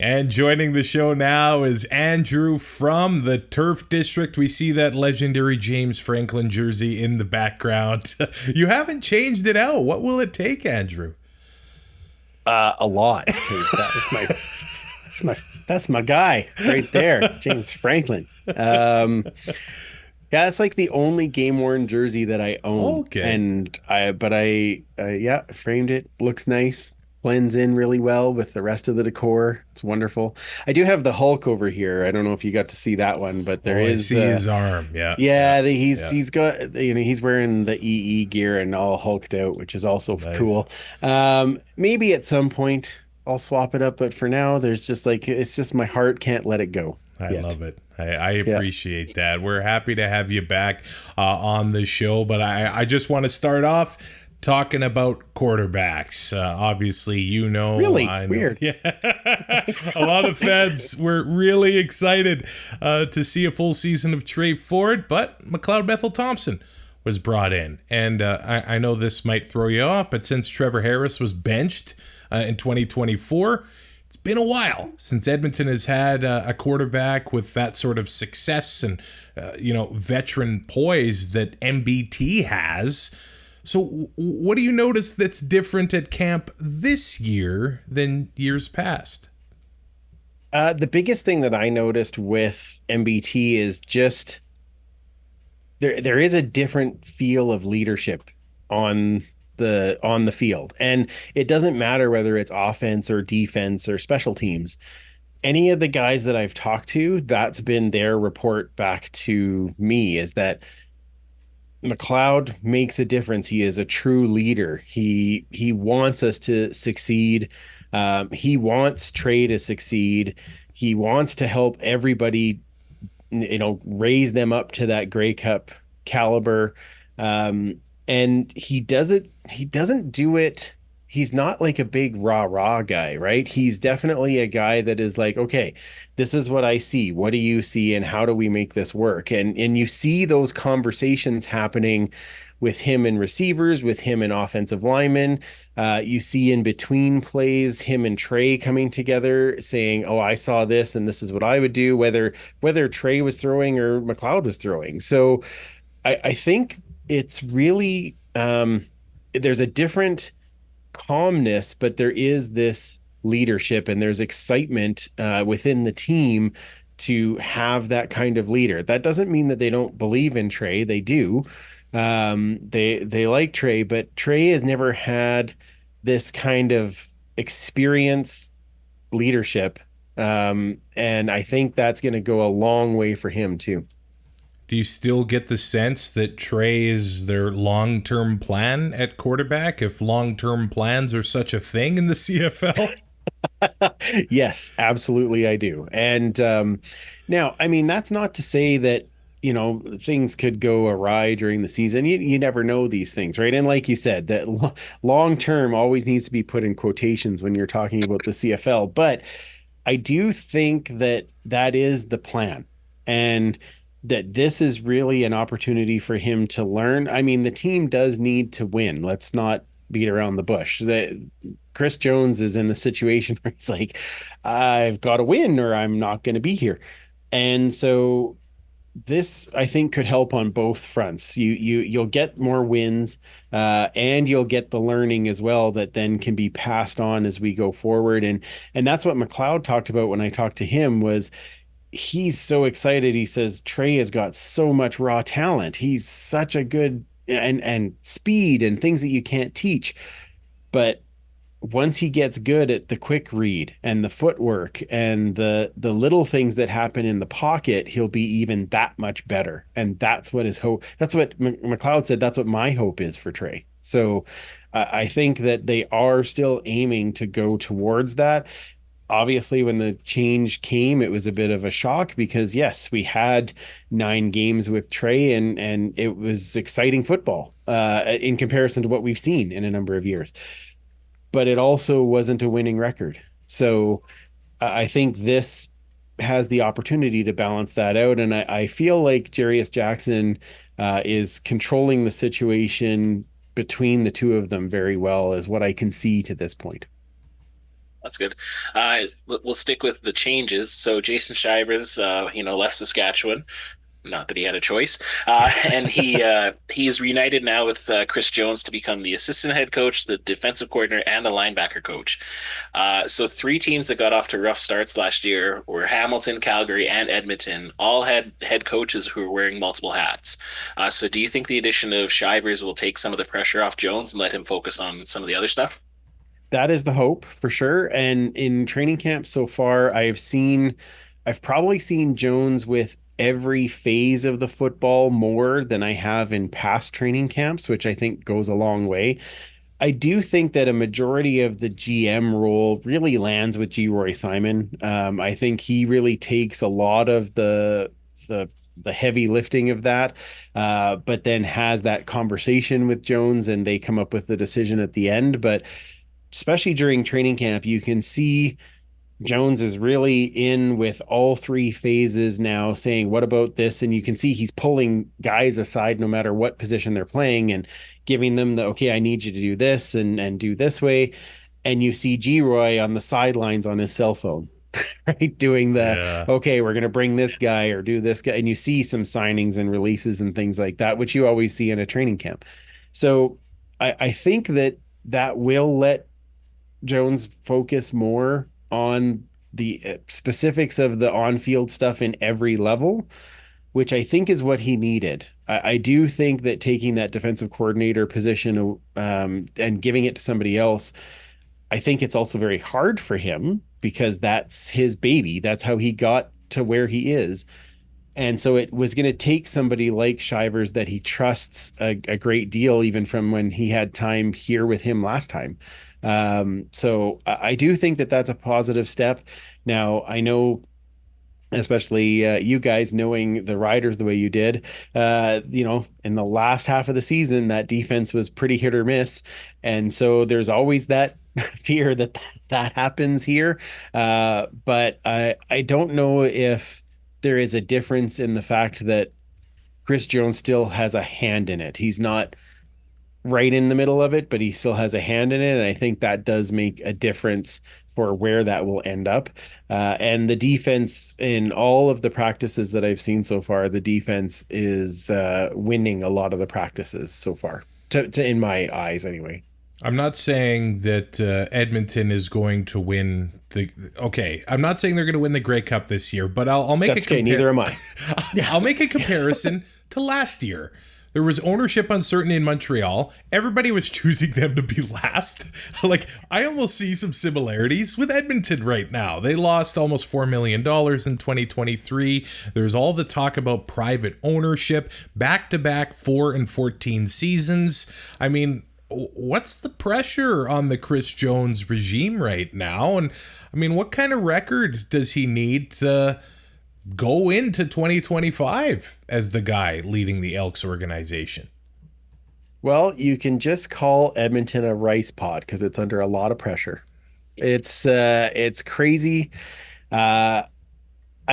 And joining the show now is Andrew from the Turf District. We see that legendary James Franklin jersey in the background. You haven't changed it out. What will it take, Andrew? A lot, because that's my guy right there, James Franklin. Yeah, it's like the only game worn jersey that I own, Okay. and yeah, framed it. Looks nice, blends in really well with the rest of the decor. It's wonderful. I do have the Hulk over here. I don't know if you got to see that one, but there Oh, I is see his arm. Yeah, yeah, yeah, yeah. he's got he's wearing the EE gear and all hulked out, which is also Nice. cool. Maybe at some point I'll swap it up, but for now, there's just like it's just my heart can't let it go I yet. love it. I Yeah, appreciate that. We're happy to have you back on the show, but I just want to start off talking about quarterbacks. Obviously, really I know. weird. Yeah. A lot of fans were really excited to see a full season of Tre Ford, but McLeod Bethel Thompson was brought in. And I know this might throw you off, but since Trevor Harris was benched in 2024, it's been a while since Edmonton has had a quarterback with that sort of success and, veteran poise that MBT has. So what do you notice that's different at camp this year than years past? The biggest thing that I noticed with MBT is just there is a different feel of leadership on the field. And it doesn't matter whether it's offense or defense or special teams. Any of the guys that I've talked to, that's been their report back to me is that McLeod makes a difference. He is a true leader. He wants us to succeed. He wants Tre to succeed. He wants to help everybody, raise them up to that Grey Cup caliber. And he does it, he doesn't do it. He's not like a big rah-rah guy, right? He's definitely a guy that is like, okay, this is what I see. What do you see? And how do we make this work? And you see those conversations happening with him and receivers, with him and offensive linemen. You see in between plays, him and Tre coming together saying, oh, I saw this and this is what I would do, whether Tre was throwing or McLeod was throwing. So I think it's really there's a different calmness, but there is this leadership and there's excitement within the team to have that kind of leader. That doesn't mean that they don't believe in Tre. They do. They like Tre, but Tre has never had this kind of experience leadership. And I think that's going to go a long way for him too. Do you still get the sense that Tre is their long-term plan at quarterback, if long-term plans are such a thing in the CFL? Yes, absolutely, I do. And now, I mean, that's not to say that things could go awry during the season. You never know these things, right? And like you said, that long term always needs to be put in quotations when you're talking about the CFL. But I do think that that is the plan, and that this is really an opportunity for him to learn. I mean, the team does need to win. Let's not beat around the bush. That Chris Jones is in a situation where he's like, I've got to win or I'm not going to be here. And so this I think could help on both fronts. You'll get more wins, and you'll get the learning as well that then can be passed on as we go forward. And that's what McLeod talked about when I talked to him was he's so excited. He says Tre has got so much raw talent. He's such a good and speed and things that you can't teach. But once he gets good at the quick read and the footwork and the little things that happen in the pocket, he'll be even that much better. And that's what his hope. That's what McLeod said. That's what my hope is for Tre. So I think that they are still aiming to go towards that. Obviously, when the change came, it was a bit of a shock because yes, we had 9 games with Tre and it was exciting football in comparison to what we've seen in a number of years, but it also wasn't a winning record. So I think this has the opportunity to balance that out. And I feel like Jarius Jackson is controlling the situation between the two of them very well, is what I can see to this point. That's good. We'll stick with the changes. So Jason Shivers, left Saskatchewan. Not that he had a choice. And he's reunited now with Chris Jones to become the assistant head coach, the defensive coordinator, and the linebacker coach. So three teams that got off to rough starts last year were Hamilton, Calgary, and Edmonton. All had head coaches who were wearing multiple hats. So do you think the addition of Shivers will take some of the pressure off Jones and let him focus on some of the other stuff? That is the hope for sure. And in training camp so far, I've probably seen Jones with every phase of the football more than I have in past training camps, which I think goes a long way. I do think that a majority of the GM role really lands with G. Roy Simon. I think he really takes a lot of the the heavy lifting of that, but then has that conversation with Jones, and they come up with the decision at the end. But especially during training camp, you can see Jones is really in with all three phases now, saying, what about this? And you can see he's pulling guys aside no matter what position they're playing and giving them the, okay, I need you to do this and do this way. And you see G Roy on the sidelines on his cell phone, right? Doing the, Yeah. okay, we're going to bring this guy or do this guy. And you see some signings and releases and things like that, which you always see in a training camp. So I think that that will let Jones focus more on the specifics of the on-field stuff in every level, which I think is what he needed. I do think that taking that defensive coordinator position and giving it to somebody else, I think it's also very hard for him because that's his baby. That's how he got to where he is. And so it was going to take somebody like Shivers that he trusts a great deal, even from when he had time here with him last time. So I do think that that's a positive step. Now, I know, especially you guys knowing the Riders the way you did, in the last half of the season, that defense was pretty hit or miss. And so there's always that fear that that happens here. But I don't know if there is a difference in the fact that Chris Jones still has a hand in it. He's not right in the middle of it, but he still has a hand in it. And I think that does make a difference for where that will end up. And the defense in all of the practices that I've seen so far, the defense is winning a lot of the practices so far, in my eyes anyway. I'm not saying that Edmonton is going to win the. Okay, I'm not saying they're going to win the Grey Cup this year, but I'll make That's okay. Neither am I. I'll make a comparison to last year. There was ownership uncertainty in Montreal. Everybody was choosing them to be last. Like, I almost see some similarities with Edmonton right now. They lost almost $4 million in 2023. There's all the talk about private ownership, back-to-back 4 and 14 seasons. I mean, what's the pressure on the Chris Jones regime right now? And, I mean, what kind of record does he need to go into 2025 as the guy leading the Elks organization? Well, you can just call Edmonton a rice pod because it's under a lot of pressure. It's crazy. I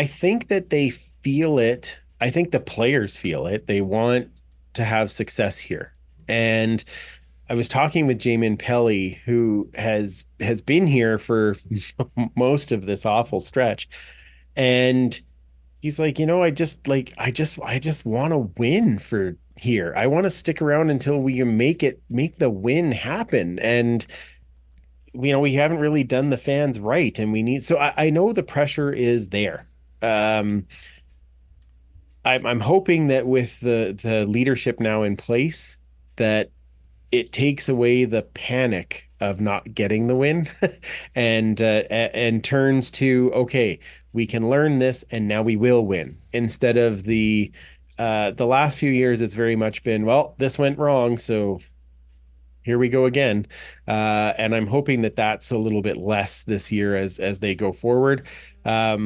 think that they feel it. I think the players feel it. They want to have success here. And I was talking with Jamin Pelly, who has been here for most of this awful stretch. And he's like, I just want to win for here. I want to stick around until we can make the win happen. And, we haven't really done the fans right. And so I know the pressure is there. I'm hoping that with the leadership now in place, that it takes away the panic of not getting the win and turns to, okay, we can learn this and now we will win, instead of the last few years. It's very much been, well, this went wrong, so here we go again. And I'm hoping that that's a little bit less this year as they go forward. I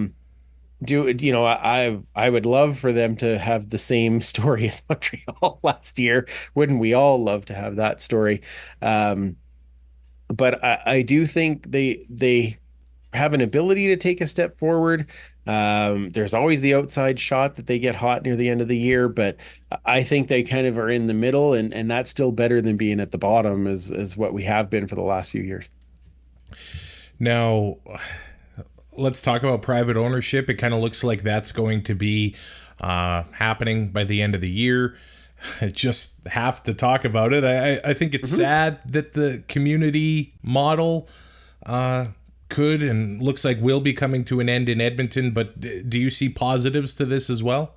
would love for them to have the same story as Montreal last year. Wouldn't we all love to have that story? But I do think they have an ability to take a step forward. There's always the outside shot that they get hot near the end of the year, but I think they kind of are in the middle, and that's still better than being at the bottom, as what we have been for the last few years. Now, let's talk about private ownership. It kind of looks like that's going to be happening by the end of the year. I just have to talk about it. I think it's sad that the community model could and looks like will be coming to an end in Edmonton, but do you see positives to this as well?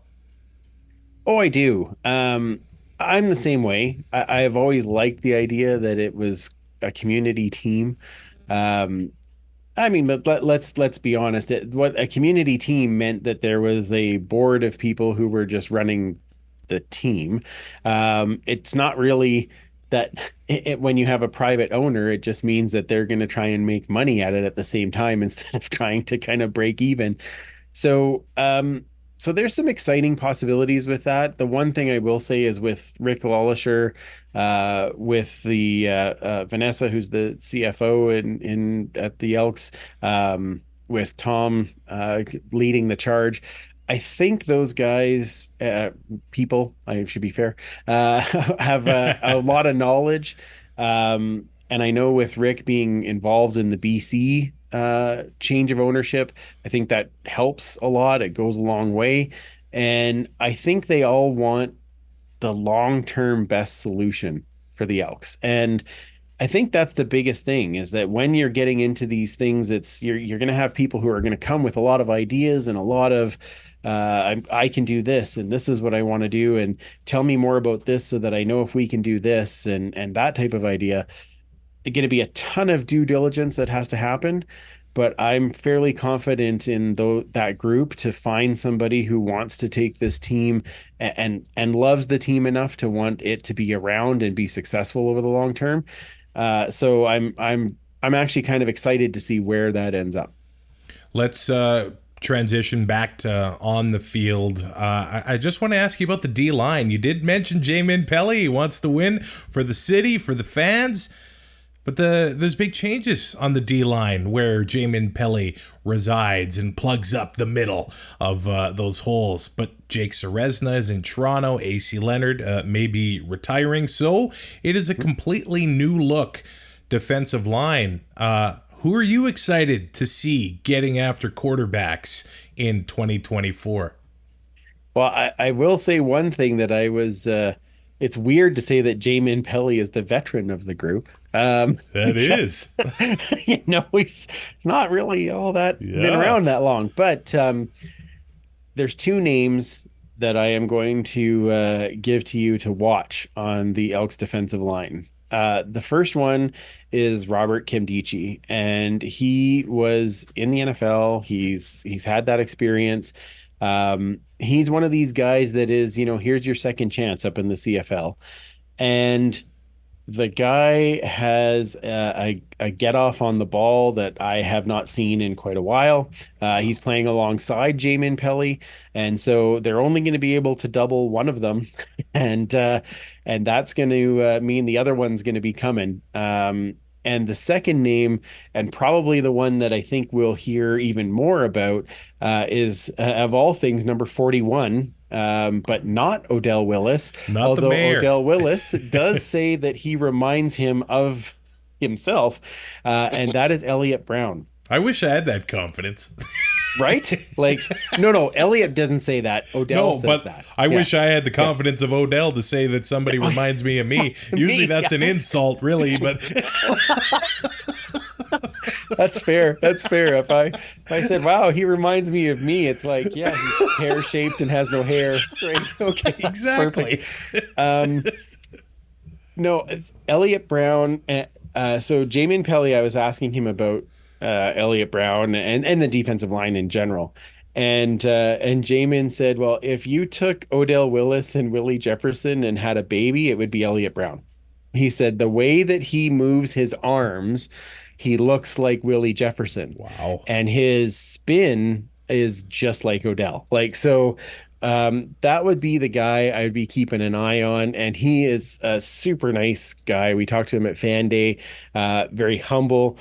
Oh, I do. I'm the same way. I've always liked the idea that it was a community team. Um, I mean, but let's be honest. What a community team meant that there was a board of people who were just running the team. It's not really that when you have a private owner, it just means that they're going to try and make money at it at the same time instead of trying to kind of break even. So, so there's some exciting possibilities with that. The one thing I will say is with Rick Lawlisher, with the Vanessa, who's the CFO in at the Elks, with Tom leading the charge. I think those guys, people, I should be fair, have a lot of knowledge. And I know with Rick being involved in the BC change of ownership, I think that helps a lot. It goes a long way. And I think they all want the long-term best solution for the Elks. And I think that's the biggest thing is that when you're getting into these things, you're going to have people who are going to come with a lot of ideas and a lot of I can do this and this is what I want to do and tell me more about this so that I know if we can do this and that type of idea. There's going to be a ton of due diligence that has to happen, but I'm fairly confident in that group to find somebody who wants to take this team and loves the team enough to want it to be around and be successful over the long term. So I'm actually kind of excited to see where that ends up. Let's transition back to on the field. I just want to ask you about the D line. You did mention Jamin Pelly. He wants to win for the city, for the fans. But there's big changes on the D-line where Jamin Pelly resides and plugs up the middle of those holes. But Jake Ceresna is in Toronto. AC Leonard may be retiring. So it is a completely new look defensive line. Who are you excited to see getting after quarterbacks in 2024? Well, I will say one thing that I was... it's weird to say that Jamin Pelly is the veteran of the group. That is. He's not really all that been around that long. But there's two names that I am going to give to you to watch on the Elks defensive line. The first one is Robert Kimdichie, and he was in the NFL. He's had that experience. He's one of these guys that is, here's your second chance up in the CFL. And the guy has a get off on the ball that I have not seen in quite a while. He's playing alongside Jamin Pelly. And so they're only going to be able to double one of them. And that's going to mean the other one's going to be coming. And the second name, and probably the one that I think we'll hear even more about, is, of all things, number 41, but not Odell Willis. Not although the mayor. Odell Willis does say that he reminds him of himself, and that is Elliott Brown. I wish I had that confidence. Right? Like, no, Elliott doesn't say that. Odell says that. I wish I had the confidence of Odell to say that somebody reminds me of me. Usually that's an insult, really, but That's fair. If I said, wow, he reminds me of me, it's like, yeah, he's pear-shaped and has no hair. Right. Okay. Exactly. No, Elliott Brown. So Jamin Pelly, I was asking him about Elliott Brown and the defensive line in general. And Jamin said, well, if you took Odell Willis and Willie Jefferson and had a baby, it would be Elliott Brown. He said the way that he moves his arms, he looks like Willie Jefferson. Wow. And his spin is just like Odell. Like, so that would be the guy I would be keeping an eye on. And he is a super nice guy. We talked to him at Fan Day, very humble.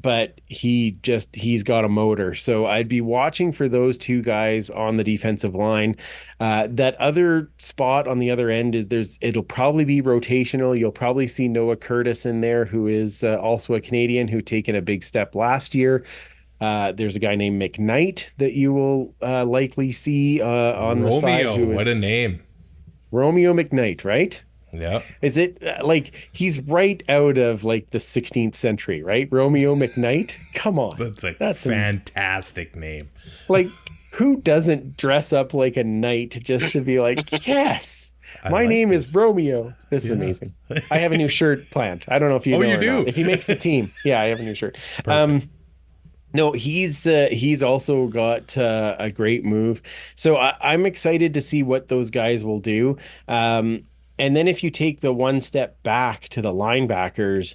but he's got a motor. So I'd be watching for those two guys on the defensive line. That other spot on the other end it'll probably be rotational. You'll probably see Noah Curtis in there, who is also a Canadian who taken a big step last year. There's a guy named McKnight that you will likely see on the side. Romeo, what a name. Romeo McKnight, right? Yeah. Is it like he's right out of like the 16th century, right? Romeo McKnight? Come on. That's fantastic name. Like, who doesn't dress up like a knight just to be like, yes, my name is Romeo. This is amazing. I have a new shirt planned. I don't know if you know you or do. not. If he makes the team. Yeah, I have a new shirt. No, he's also got a great move. So I'm excited to see what those guys will do. And then if you take the one step back to the linebackers,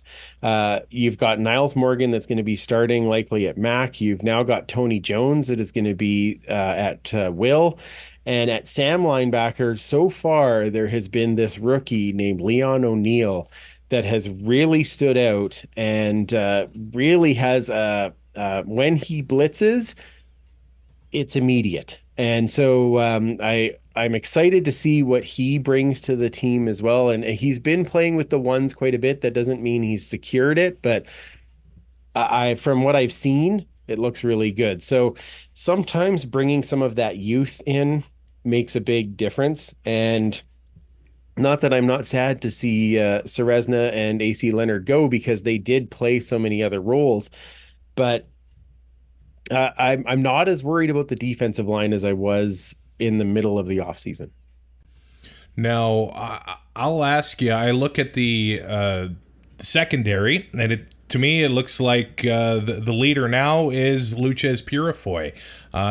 you've got Niles Morgan that's going to be starting likely at Mac. You've now got Tony Jones that is going to be at Will. And at Sam linebacker, so far there has been this rookie named Leon O'Neill that has really stood out and really has when he blitzes, it's immediate. And so I'm excited to see what he brings to the team as well. And he's been playing with the ones quite a bit. That doesn't mean he's secured it, but from what I've seen, it looks really good. So sometimes bringing some of that youth in makes a big difference. And not that I'm not sad to see Serezna and AC Leonard go, because they did play so many other roles. But I'm not as worried about the defensive line as I was in the middle of the offseason. Now, I'll ask you, I look at the secondary, and to me, it looks like the leader now is Luchez Purifoy,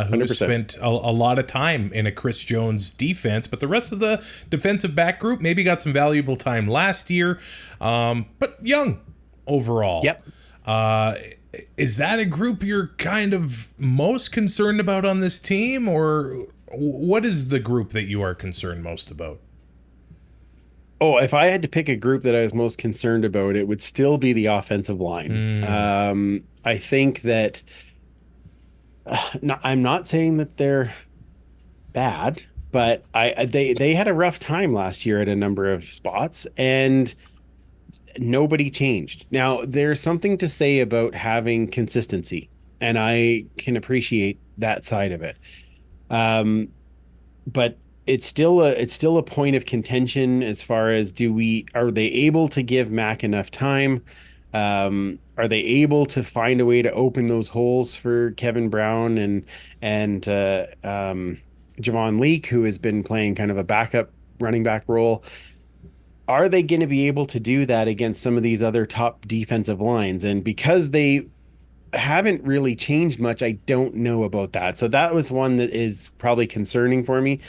who 100%. has spent a lot of time in a Chris Jones defense, but the rest of the defensive back group maybe got some valuable time last year, but young overall. Yep. Is that a group you're kind of most concerned about on this team, or what is the group that you are concerned most about? Oh, if I had to pick a group that I was most concerned about, it would still be the offensive line. I think that I'm not saying that they're bad, but they had a rough time last year at a number of spots, and nobody changed. Now, there's something to say about having consistency, and I can appreciate that side of it. But it's still a point of contention as far as are they able to give Mac enough time? Are they able to find a way to open those holes for Kevin Brown and Javon Leake, who has been playing kind of a backup running back role? Are they going to be able to do that against some of these other top defensive lines? And because they haven't really changed much, I don't know about that. So that was one that is probably concerning for me.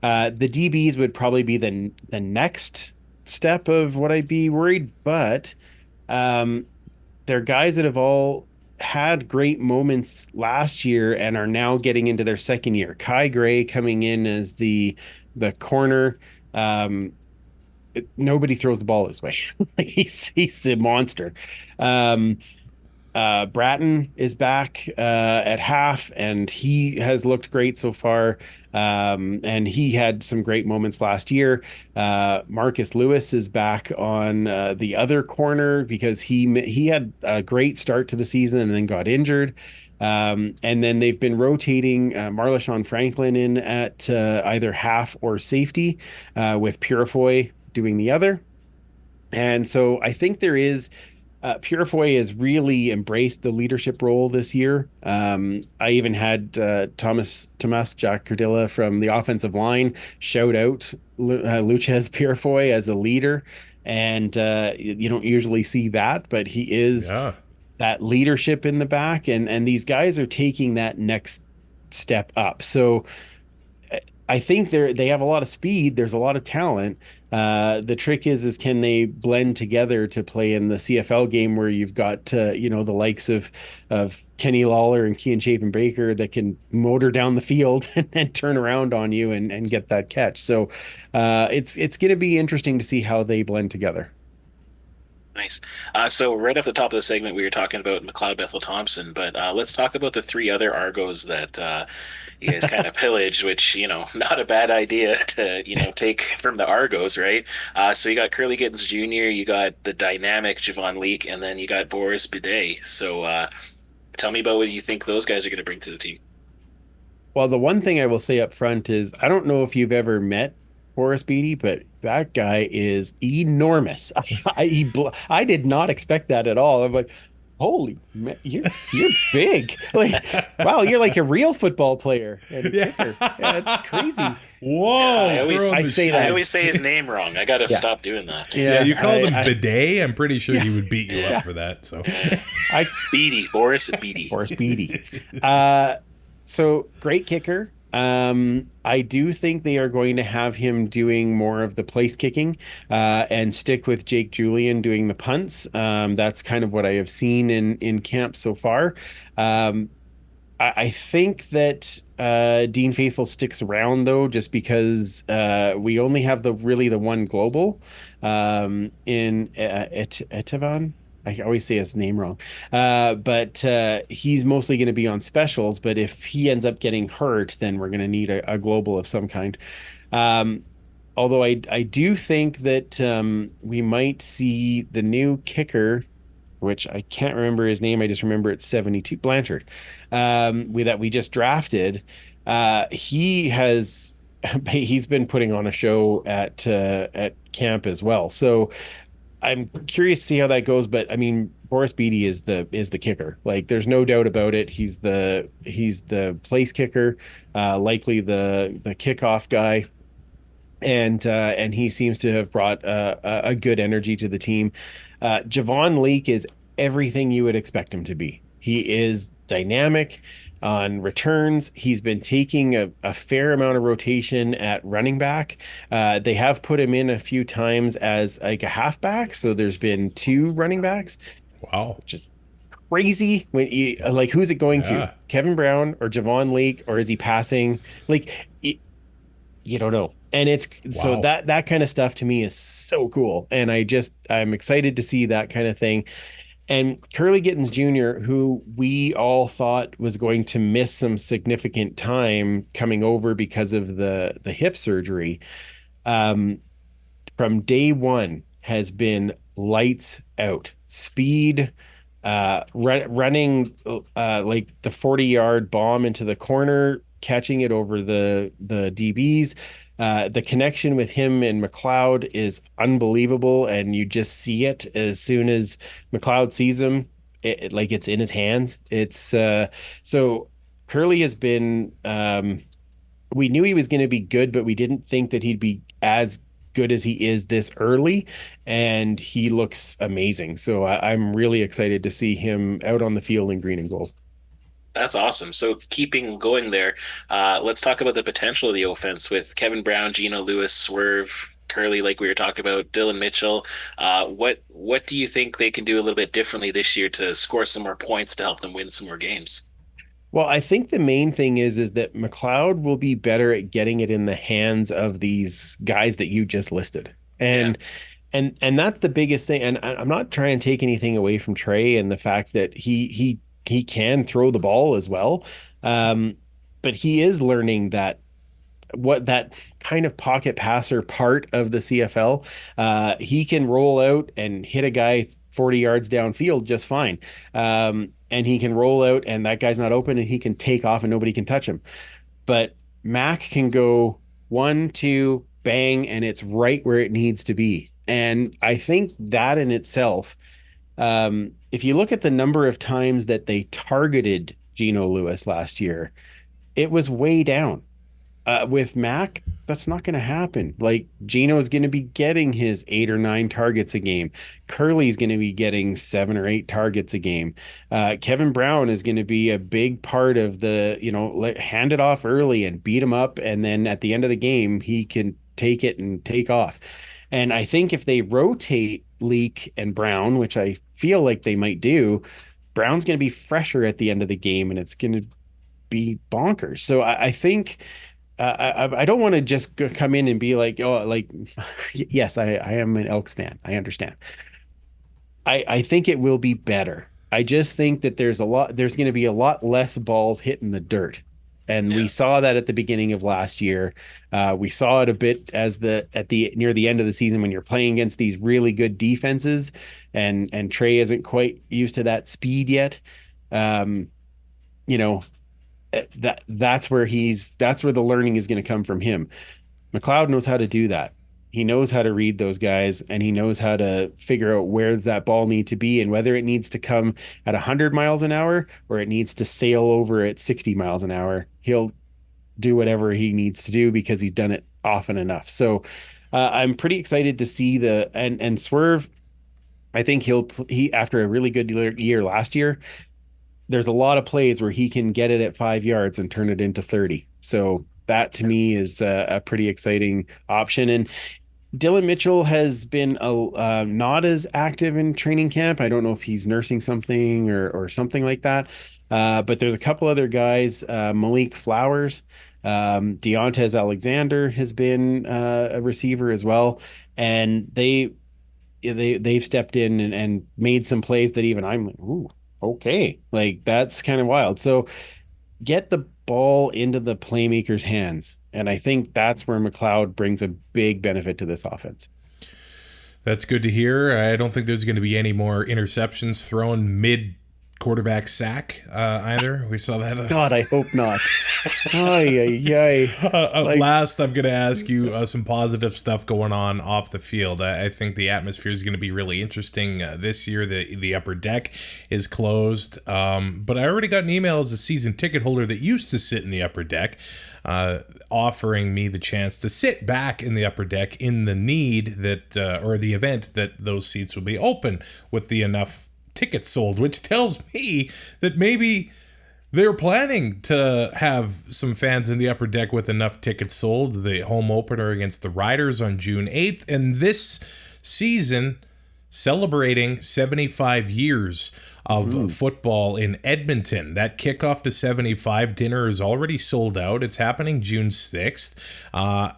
The DBs would probably be the next step of what I'd be worried, but they're guys that have all had great moments last year and are now getting into their second year. Kai Gray coming in as the corner. Nobody throws the ball his way. He's a monster. Bratton is back at half, and he has looked great so far. And he had some great moments last year. Marcus Lewis is back on the other corner because he had a great start to the season and then got injured. And then they've been rotating Marleshon Franklin in at either half or safety, with Purifoy doing the other. And so I think there is Purifoy has really embraced the leadership role this year. I even had Tomas Jack Cardilla from the offensive line shout out Luchez Purifoy as a leader. And you don't usually see that, but he is that leadership in the back. And these guys are taking that next step up. So I think they have a lot of speed. There's a lot of talent. The trick is can they blend together to play in the CFL game where you've got the likes of Kenny Lawler and Kean Chapin Baker that can motor down the field and turn around on you and get that catch. So it's going to be interesting to see how they blend together. Nice. So right off the top of the segment, we were talking about McLeod Bethel Thompson, but let's talk about the three other Argos that you guys kind of pillaged, which, not a bad idea to, take from the Argos, right? So you got Curly Gittens Jr., you got the dynamic Javon Leake, and then you got Boris Bidet. So tell me about what you think those guys are going to bring to the team. Well, the one thing I will say up front is I don't know if you've ever met Boris Beatty, but that guy is enormous. I did not expect that at all. I'm like, holy, man, you're big. Like, wow, you're like a real football player and a kicker. Yeah, it's crazy. Whoa! I always, I say that. I always say his name wrong. I got to stop doing that. Yeah, you called him Bidet. I'm pretty sure he would beat you Yeah. up for that. So, Beatty, Boris Beatty. Boris Beatty. So great kicker. I do think they are going to have him doing more of the place kicking and stick with Jake Julian doing the punts. That's kind of what I have seen in camp so far. I think that Dean Faithful sticks around though, just because we only have the one global in Etivan. I always say his name wrong. But he's mostly going to be on specials. But if he ends up getting hurt, then we're going to need a global of some kind. Although I do think that we might see the new kicker, which I can't remember his name. I just remember it's 72 Blanchard, that we just drafted. He's been putting on a show at camp as well. So I'm curious to see how that goes, but I mean, Boris Beatty is the kicker. Like, there's no doubt about it. He's the place kicker, likely the kickoff guy, and he seems to have brought a good energy to the team. Javon Leake is everything you would expect him to be. He is dynamic on returns. He's been taking a fair amount of rotation at running back. They have put him in a few times as like a halfback, so there's been two running backs. wow. Which is crazy. When you like, who's it going to? Kevin Brown or Javon Leake, or is he passing? Like, you don't know. And it's so that kind of stuff to me is so cool, and I'm excited to see that kind of thing. And Curly Gittens Jr., who we all thought was going to miss some significant time coming over because of the hip surgery, from day one has been lights out. Speed, running like the 40-yard bomb into the corner, catching it over the DBs. The connection with him and McLeod is unbelievable, and you just see it as soon as McLeod sees him. Like, it's in his hands. It's so Curly has been. We knew he was going to be good, but we didn't think that he'd be as good as he is this early, and he looks amazing. So I'm really excited to see him out on the field in green and gold. That's awesome. So keeping going there, let's talk about the potential of the offense with Kevin Brown, Geno Lewis, Swerve, Curly, like we were talking about, Dylan Mitchell. What do you think they can do a little bit differently this year to score some more points to help them win some more games? Well, I think the main thing is that McLeod will be better at getting it in the hands of these guys that you just listed. And that's the biggest thing. And I'm not trying to take anything away from Tre and the fact that he can throw the ball as well. But he is learning that kind of pocket passer part of the CFL. He can roll out and hit a guy 40 yards downfield just fine. And he can roll out and that guy's not open, and he can take off and nobody can touch him. But Mac can go 1, 2, bang, and it's right where it needs to be. And I think that in itself, if you look at the number of times that they targeted Geno Lewis last year, it was way down. With Mac, that's not going to happen. Like, Geno is going to be getting his 8 or 9 targets a game. Curly's going to be getting 7 or 8 targets a game. Kevin Brown is going to be a big part of the, hand it off early and beat him up. And then at the end of the game, he can take it and take off. And I think if they rotate Leake and Brown, which I feel like they might do, Brown's going to be fresher at the end of the game, and it's going to be bonkers. So I think I don't want to just come in and be like, oh, like, yes, I am an Elks fan. I understand. I think it will be better. I just think that there's going to be a lot less balls hitting the dirt. And we Yeah. saw that at the beginning of last year. We saw it a bit as the at the near the end of the season when you're playing against these really good defenses, and Tre isn't quite used to that speed yet. Um, you know, that's where the learning is going to come from him. McLeod knows how to do that. He knows how to read those guys, and he knows how to figure out where that ball needs to be and whether it needs to come at 100 miles an hour or it needs to sail over at 60 miles an hour. He'll do whatever he needs to do because he's done it often enough. So I'm pretty excited to see and Swerve. I think he after a really good year last year, there's a lot of plays where he can get it at 5 yards and turn it into 30. So that to me is a pretty exciting option. And Dylan Mitchell has been not as active in training camp. I don't know if he's nursing something or something like that. But there's a couple other guys, Malik Flowers, Deontez Alexander has been a receiver as well, and they've stepped in and made some plays that even I'm like, ooh, okay, like that's kind of wild. So get the ball into the playmaker's hands. And I think that's where McLeod brings a big benefit to this offense. That's good to hear. I don't think there's going to be any more interceptions thrown mid quarterback sack either. We saw that. God, I hope not. Ay, ay, ay. Last, I'm going to ask you some positive stuff going on off the field. I think the atmosphere is going to be really interesting this year. The upper deck is closed, but I already got an email as a season ticket holder that used to sit in the upper deck, offering me the chance to sit back in the upper deck in the need that, or the event that those seats would be open with the enough tickets sold, which tells me that maybe they're planning to have some fans in the upper deck with enough tickets sold. The home opener against the Riders on June 8th, and this season celebrating 75 years of football in Edmonton. That kickoff to 75 dinner is already sold out. It's happening June 6th.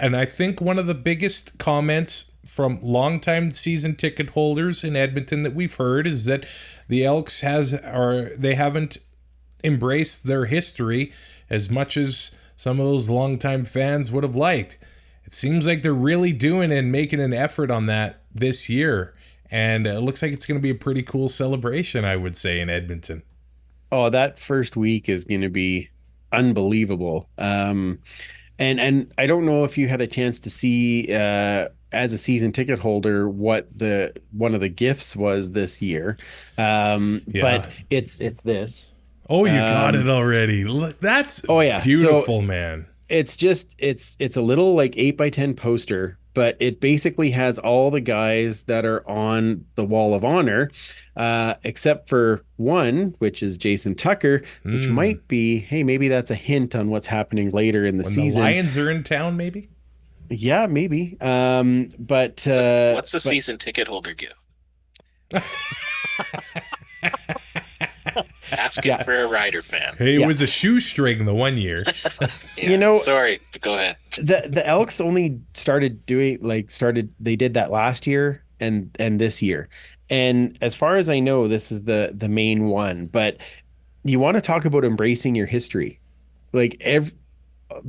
And I think one of the biggest comments from longtime season ticket holders in Edmonton that we've heard is that the Elks they haven't embraced their history as much as some of those longtime fans would have liked. It seems like they're really doing and making an effort on that this year. And it looks like it's going to be a pretty cool celebration, I would say, in Edmonton. Oh, that first week is going to be unbelievable. And I don't know if you had a chance to see as a season ticket holder what one of the gifts was this year. But it's this. Oh, you got it already. That's beautiful, man. It's a little like 8x10 poster, but it basically has all the guys that are on the Wall of Honor, except for one, which is Jason Tucker, which might be, hey, maybe that's a hint on what's happening later in the season. The Lions are in town, maybe? Yeah, maybe. But what's a season ticket holder gift? Asking for a Rider fan. Hey, it was a shoestring the one year. Sorry, go ahead. The Elks only started doing they did that last year and this year. And as far as I know, this is the main one. But you want to talk about embracing your history. Like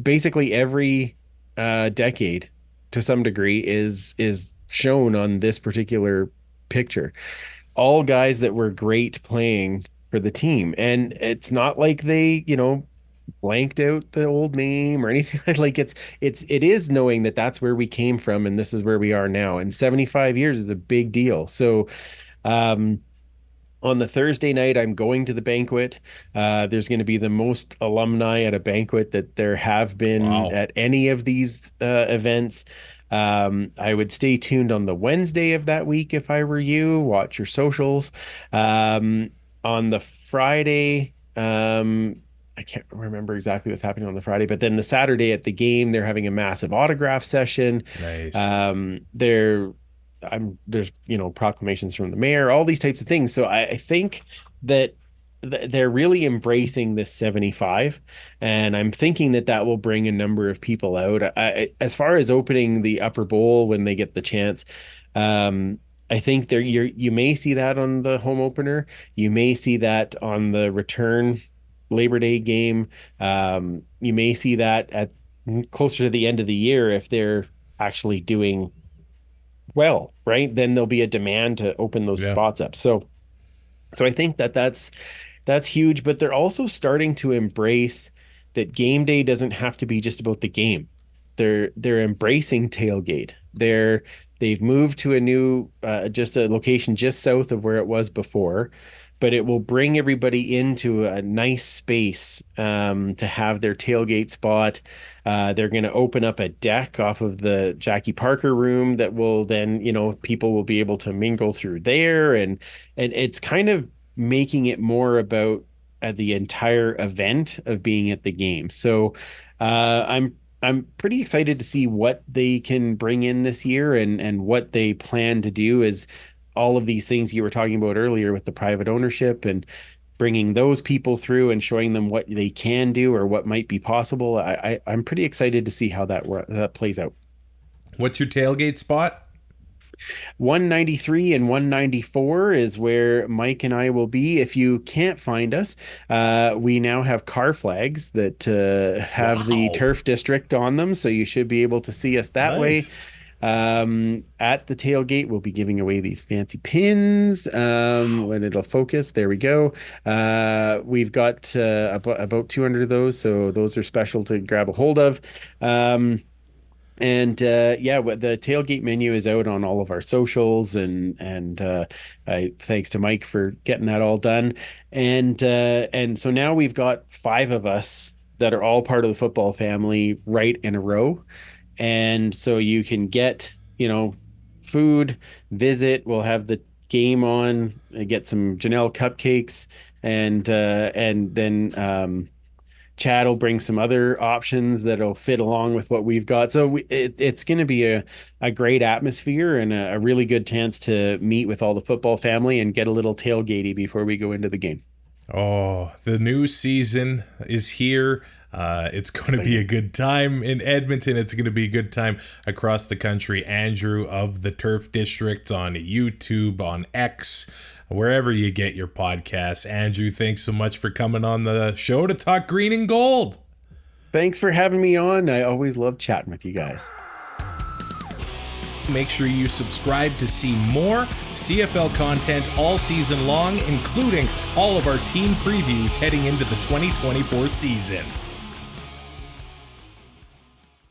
basically every decade to some degree is shown on this particular picture. All guys that were great playing for the team. And it's not like they, blanked out the old name or anything. Like it is knowing that that's where we came from and this is where we are now. And 75 years is a big deal. So on the Thursday night, I'm going to the banquet. There's going to be the most alumni at a banquet that there have been at any of these events. I would stay tuned on the Wednesday of that week if I were you. Watch your socials. On the Friday, I can't remember exactly what's happening on the Friday, but then the Saturday at the game, they're having a massive autograph session. Nice. There's proclamations from the mayor, all these types of things. So I think that they're really embracing this 75, and I'm thinking that will bring a number of people out. As far as opening the upper bowl when they get the chance, I think you may see that on the home opener. You may see that on the return Labor Day game. You may see that at closer to the end of the year if they're actually doing well, right? Then there'll be a demand to open those Yeah. spots up. So I think that's huge, but they're also starting to embrace that game day doesn't have to be just about the game. They're embracing tailgate. They've moved to a new just a location just south of where it was before, but it will bring everybody into a nice space to have their tailgate spot. They're going to open up a deck off of the Jackie Parker room that will then, people will be able to mingle through there, and it's kind of making it more about the entire event of being at the game. So I'm pretty excited to see what they can bring in this year and what they plan to do is all of these things you were talking about earlier with the private ownership and bringing those people through and showing them what they can do or what might be possible. I'm pretty excited to see how that plays out. What's your tailgate spot? 193 and 194 is where Mike and I will be. If you can't find us, we now have car flags that have the turf district on them, so you should be able to see us that Nice. way. At the tailgate, we'll be giving away these fancy pins when it'll focus. There we go. We've got about 200 of those, so those are special to grab a hold of. And the tailgate menu is out on all of our socials, and thanks to Mike for getting that all done. And so now we've got 5 of us that are all part of the football family right in a row, and so you can get food, visit. We'll have the game on, get some Janelle cupcakes, and then Chad will bring some other options that'll fit along with what we've got. So it's going to be a great atmosphere and a really good chance to meet with all the football family and get a little tailgatey before we go into the game. Oh, the new season is here. It's going to be a good time in Edmonton. It's going to be a good time across the country. Andrew of the Turf District on YouTube, on X, wherever you get your podcasts. Andrew, thanks so much for coming on the show to talk green and gold. Thanks for having me on. I always love chatting with you guys. Make sure you subscribe to see more CFL content all season long, including all of our team previews heading into the 2024 season.